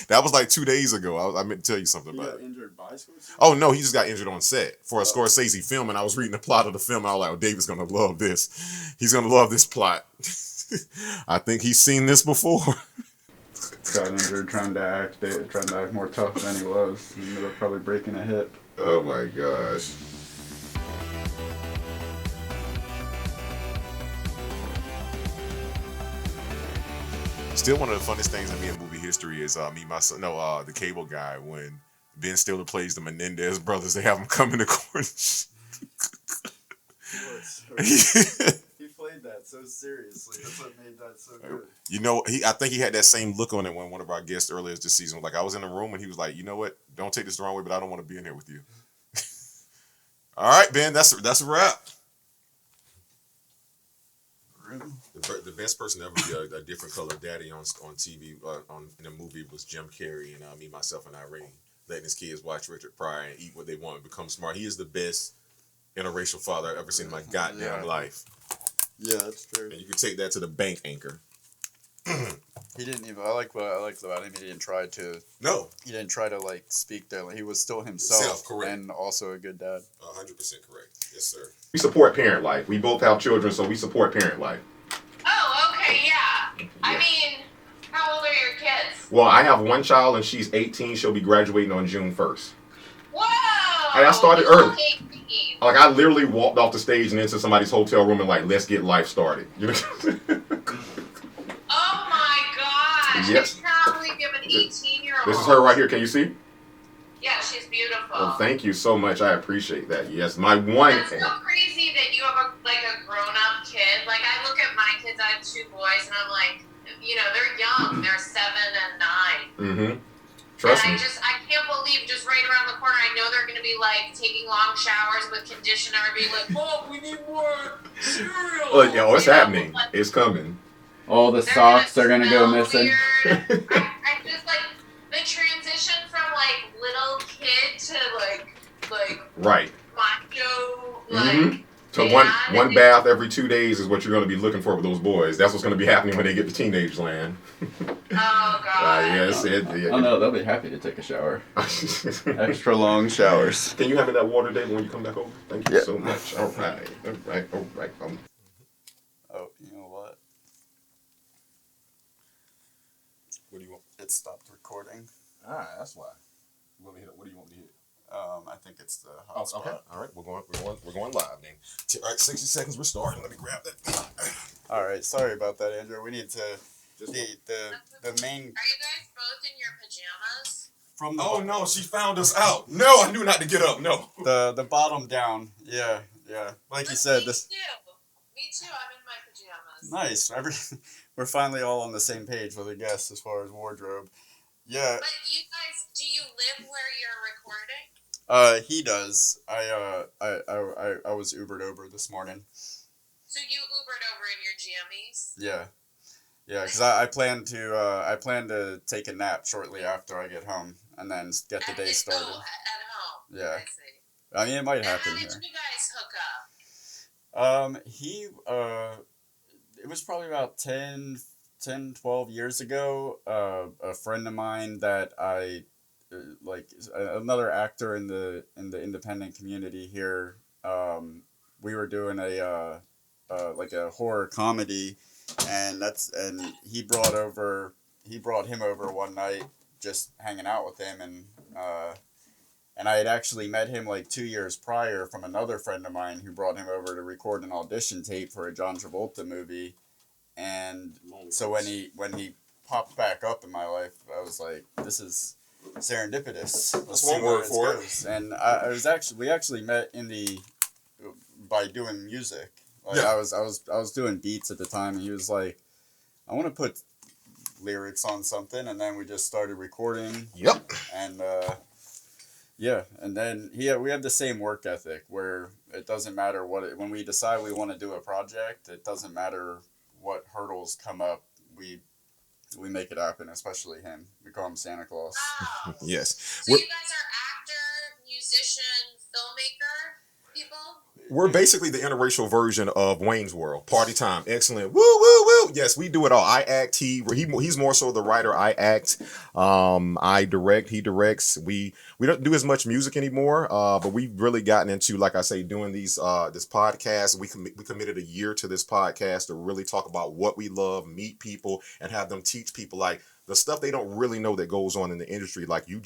That was like 2 days ago. I meant to tell you something He about got it. injured by Scorsese? Oh no, he just got injured on set for a Oh. Scorsese film, and I was reading the plot of the film. And I was like, "Oh, David's gonna love this. He's gonna love this plot." I think he's seen this before. Got injured trying to act more tough than he was. He ended up probably breaking a hip. Oh my gosh. Still, one of the funniest things in me in movie history is me, my son, no, the Cable Guy when Ben Stiller plays the Menendez brothers. They have him come into court. He played that so seriously. That's what made that so good. You know, I think he had that same look on it when one of our guests earlier this season was like, I was in a room and he was like, you know what? Don't take this the wrong way, but I don't want to be in here with you. All right, Ben, that's a wrap. Really? The best person to ever be a different color daddy on TV in a movie was Jim Carrey and me, myself, and Irene, letting his kids watch Richard Pryor and eat what they want and become smart. He is the best interracial father I've ever seen in my goddamn life. Yeah, that's true. And you can take that to the bank, Anchor. He didn't even. I like about him. He didn't try to. No. He didn't try to like speak there. He was still himself, correct. and also a good dad. 100% correct. Yes, sir. We support parent life. We both have children, so we support parent life. Oh, okay, yeah. I mean, how old are your kids? Well, I have one child, and she's 18. She'll be graduating on June 1st. Whoa! And I started early. 18. Like, I literally walked off the stage and into somebody's hotel room and like, let's get life started. You know? Oh my gosh! Yes. I can't believe you have an 18-year-old. This is her right here. Can you see? Yeah, she's beautiful. Well, thank you so much. I appreciate that. Yes, my one. That's so crazy that you have a grown-up kid. Like, I look at my kids. I have 2 boys, and I'm like, you know, they're young. They're 7 and 9. Mm-hmm. Trust me. I can't believe just right around the corner, I know they're going to be like taking long showers with conditioner, being like, "Oh, we need more cereal." Oh, yeah, it's happening. It's coming. All the socks are gonna go missing. I just like the transition from like little kid to like Right. macho Mm-hmm. So one bath every 2 days is what you're going to be looking for with those boys. That's what's going to be happening when they get to teenage land. Oh God. Yes. Oh no, they'll be happy to take a shower. Extra long showers. Can you have me that water, David, when you come back over? Thank you so much. All right. Oh, you know what? What do you want? It stopped recording. All right, that's why. What do you want me to hit? I think it's the hotspot. Okay. All right, we're going live then. All right, 60 seconds. We're starting. Let me grab that. All right, sorry about that, Andrew. We need to the main. Are you guys both in your pajamas? From the Oh no, she found us out. No, I knew not to get up. No. The bottom down. Yeah. Like you said, this. Me too. I'm in my pajamas. Nice. We're finally all on the same page with the guests as far as wardrobe. Yeah. But you guys, do you live where you're recording? He does. I was Ubered over this morning. So you Ubered over in your jammies? Yeah, because I plan to take a nap shortly after I get home and then get the day started. Oh, at home. Yeah. I see. I mean, it might happen How here. did you guys hook up? It was probably about 10, 12 years ago. A friend of mine that I like, another actor in the independent community here. We were doing a horror comedy, and he brought him over one night, just hanging out with him, and I had actually met him like 2 years prior from another friend of mine who brought him over to record an audition tape for a John Travolta movie. And so when he popped back up in my life, I was like, this is serendipitous. That's one word for it. And we actually met by doing music. Like yeah. I was doing beats at the time, and he was like, I want to put lyrics on something, and then we just started recording. Yep. And and then we have the same work ethic where it doesn't matter when we decide we want to do a project, it doesn't matter what hurdles come up, we make it happen, especially him. We call him Santa Claus. Wow. Yes. So you guys are actor, musician, filmmaker people? We're basically the interracial version of Wayne's World. Party time, excellent. Woo woo woo. Yes, we do it all. I act. He's more so the writer. I act. I direct. He directs. We don't do as much music anymore. But we've really gotten into, like I say, doing this podcast. We committed a year to this podcast to really talk about what we love, meet people, and have them teach people like the stuff they don't really know that goes on in the industry. Like you're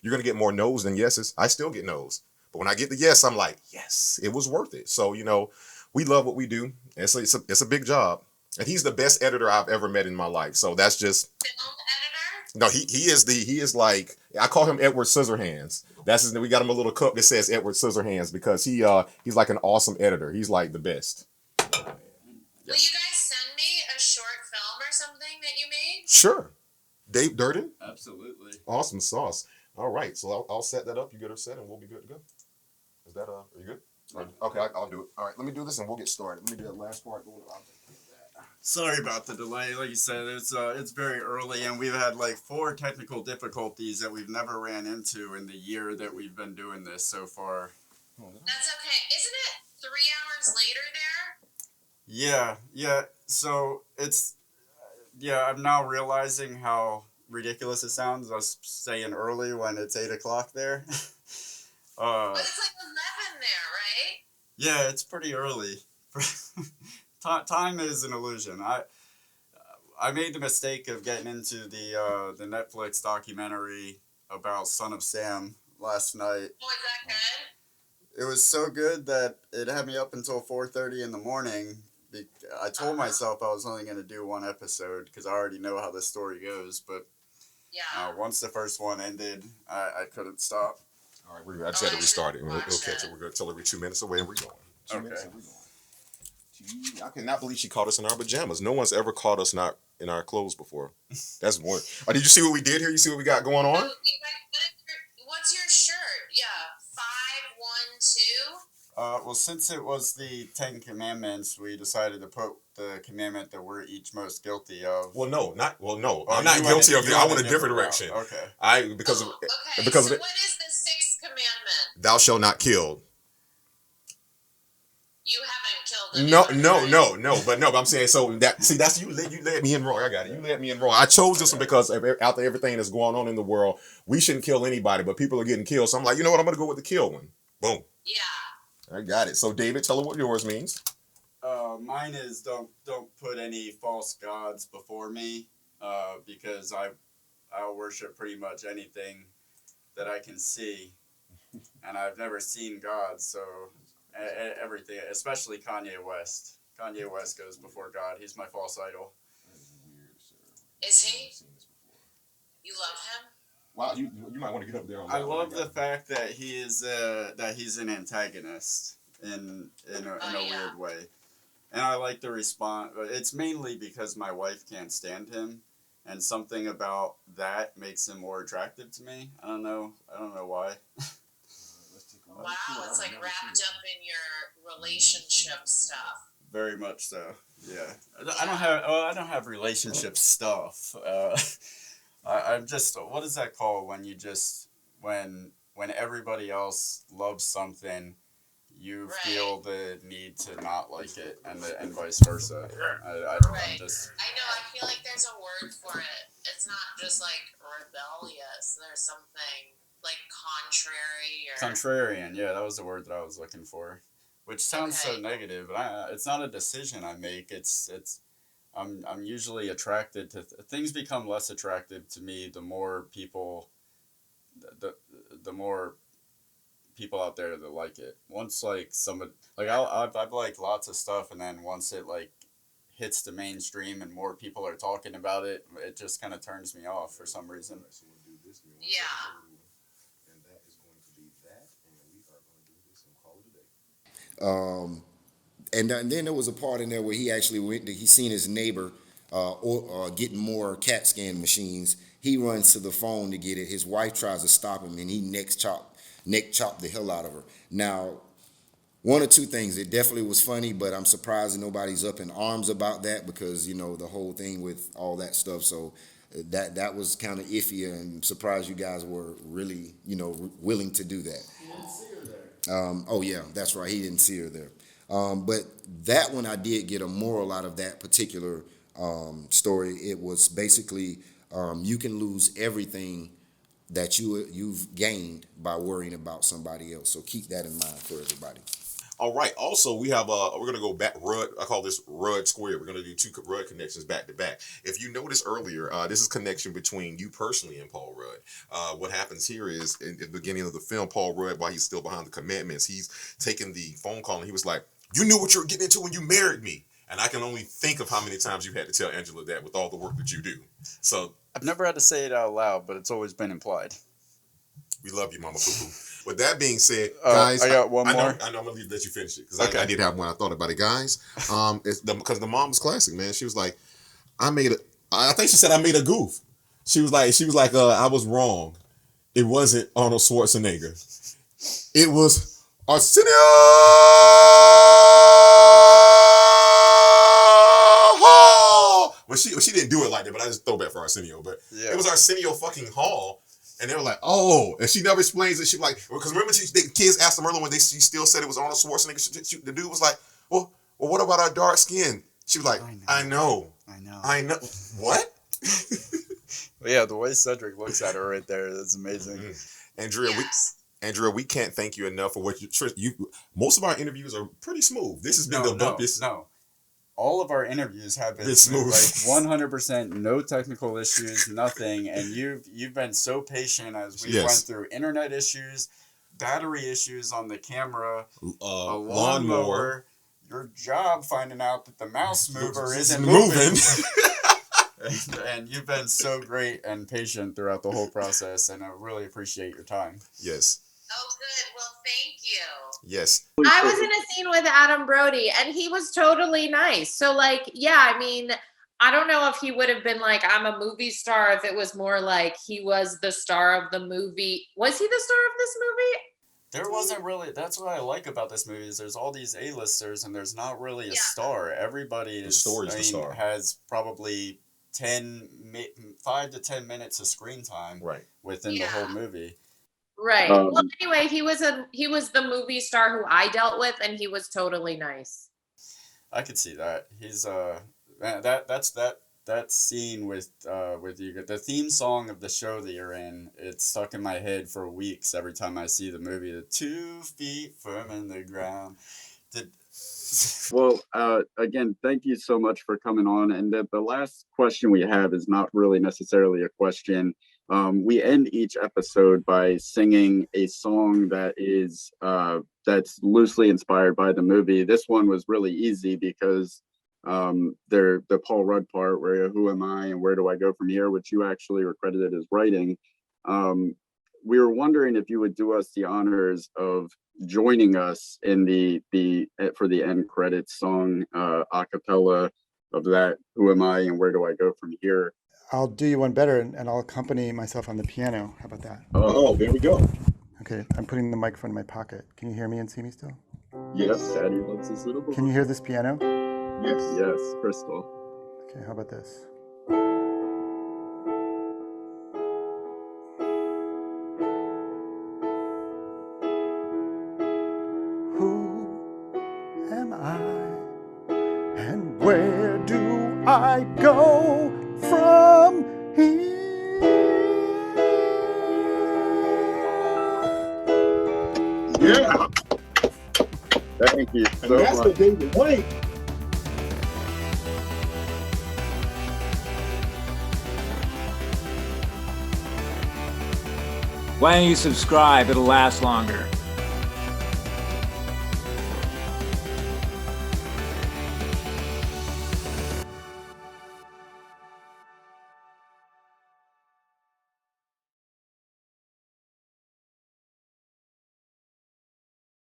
gonna get more no's than yeses. I still get no's. But when I get the yes, I'm like, yes, it was worth it. So, we love what we do. And so it's a big job. And he's the best editor I've ever met in my life. So that's just, Film editor? no, he is like, I call him Edward Scissorhands. That's his name. We got him a little cup that says Edward Scissorhands because he's like an awesome editor. He's like the best. Will you guys send me a short film or something that you made? Sure. Dave Durden? Absolutely. Awesome sauce. All right. So I'll set that up. You get her set and we'll be good to go. Is that, are you good? Okay, I'll do it. All right, let me do this and we'll get started. Let me do that last part. Sorry about the delay. Like you said, it's very early, and we've had like 4 technical difficulties that we've never ran into in the year that we've been doing this so far. That's okay. Isn't it 3 hours later there? Yeah. So I'm now realizing how ridiculous it sounds. I was saying early when it's 8 o'clock there. But it's like 11 there, right? Yeah, it's pretty early. Time is an illusion. I made the mistake of getting into the Netflix documentary about Son of Sam last night. Oh, is that good? It was so good that it had me up until 4:30 in the morning. I told myself I was only going to do 1 episode because I already know how the story goes. But once the first one ended, I couldn't stop. All right, I just had to restart it. We'll catch it. We're going to tell every 2 minutes away and we're going. 2 minutes and we're going. I cannot believe she caught us in our pajamas. No one's ever caught us not in our clothes before. That's one. Oh, did you see what we did here? You see what we got going on? What's your shirt? Yeah, 512. Well, since it was the 10 Commandments, we decided to put the commandment that we're each most guilty of. No. I'm not guilty of it. I went a different direction. Okay. Because so what is the 6th commandment? Thou shalt not kill. You haven't killed anyone. No. But I'm saying that's you led me in wrong. I got it. You led me in wrong. I chose this one because after everything that's going on in the world, we shouldn't kill anybody, but people are getting killed. So I'm like, you know what? I'm gonna go with the kill one. Boom. Yeah. I got it. So David, tell her what yours means. Mine is don't put any false gods before me, because I'll worship pretty much anything that I can see, and I've never seen God, so everything, especially Kanye West. Kanye West goes before God. He's my false idol. Is he? You love him? Wow, you might want to get up there. On I love the fact that he's an antagonist in a weird way, and I like the response. It's mainly because my wife can't stand him, and something about that makes him more attractive to me. I don't know why. Wow, it's like wrapped up in your relationship stuff. Very much so. Yeah, I don't have relationship stuff. I'm just, what is that called when you just when everybody else loves something, you feel the need to not like it, and vice versa. I'm just. I know. I feel like there's a word for it. It's not just like rebellious. There's something like contrary or contrarian. Yeah, that was the word that I was looking for, which sounds so negative. But it's not a decision I make. I'm usually attracted to things. Become less attractive to me the more people, the more people out there that like it. Once like somebody like I've liked lots of stuff, and then once it like hits the mainstream and more people are talking about it, it just kind of turns me off for some reason. Yeah. And that is going to be that, and we are going to do this and call it a day. And then there was a part in there where he actually he seen his neighbor getting more CAT scan machines. He runs to the phone to get it. His wife tries to stop him, and he neck chopped the hell out of her. Now, one or two things. It definitely was funny, but I'm surprised that nobody's up in arms about that because, the whole thing with all that stuff. So that was kind of iffy, and surprised you guys were really, willing to do that. You didn't see her there. Oh yeah, that's right. He didn't see her there. But that one I did get a moral out of that particular story. It was basically you can lose everything that you've gained by worrying about somebody else. So keep that in mind for everybody. All right. Also, we have we're gonna go back Rudd. I call this Rudd Square. We're gonna do two Rudd connections back to back. If you noticed earlier, this is connection between you personally and Paul Rudd. What happens here is in the beginning of the film, Paul Rudd, while he's still behind the commandments, he's taking the phone call and he was like, "You knew what you were getting into when you married me." And I can only think of how many times you had to tell Angela that with all the work that you do. So I've never had to say it out loud, but it's always been implied. we love you, Mama Poo Poo. With that being said, guys, I got one more. I know I'm gonna let you finish it because Okay. I did have one. I thought about it, guys. It's because the mom was classic, man. She was like, I think she said I made a goof. She was like, I was wrong. It wasn't Arnold Schwarzenegger. It was Arsenio Hall. Well, she didn't do it like that, but I just throw back for Arsenio. But Yeah. it was Arsenio fucking Hall. And they were like, oh, and she never explains it. She like, because remember, the kids asked them earlier when she still said it was Arnold Schwarzenegger. The dude was like, well, what about our dark skin? She was like, I know. What? But yeah, the way Cedric looks at her right there, that's amazing. Andrea, we can't thank you enough for what you. Most of our interviews are pretty smooth. This has been the bumpiest. No. All of our interviews have been smooth. Like 100%, no technical issues, nothing. And you've been so patient as we went through internet issues, battery issues on the camera, a lawnmower, your job finding out that the mouse mover isn't moving. And you've been so great and patient throughout the whole process, and I really appreciate your time. Yes. Oh, good. Well, thank you. Yes. I was in a scene with Adam Brody, and he was totally nice. So, like, yeah, I mean, I don't know if he would have been like, I'm a movie star, if it was more like he was the star of the movie. Was he the star of this movie? There wasn't really. That's what I like about this movie is there's all these A-listers, and there's not really a star. Everybody The story's the star. has probably 5 to 10 minutes of screen time within the whole movie. Right. Well, anyway, he was the movie star who I dealt with, and he was totally nice. I could see that. He's that scene with you, the theme song of the show that you're in. It's stuck in my head for weeks every time I see the movie. The 2 feet firm in the ground. Well, again, thank you so much for coming on. And the last question we have is not really necessarily a question. We end each episode by singing a song that is that's loosely inspired by the movie. This one was really easy because the Paul Rudd part where who am I and where do I go from here, which you actually were credited as writing. We were wondering if you would do us the honors of joining us in the for the end credits song a cappella of that who am I and where do I go from here. I'll do you one better and I'll accompany myself on the piano. How about that? Oh, there we go. Okay, I'm putting the microphone in my pocket. Can you hear me and see me still? Yes, Daddy loves this little boy. Can you hear this piano? Yes, crystal. Okay, how about this? Who am I and where do I go from here? Yeah. Thank you so much. the David Wayne. Why don't you subscribe? It'll last longer.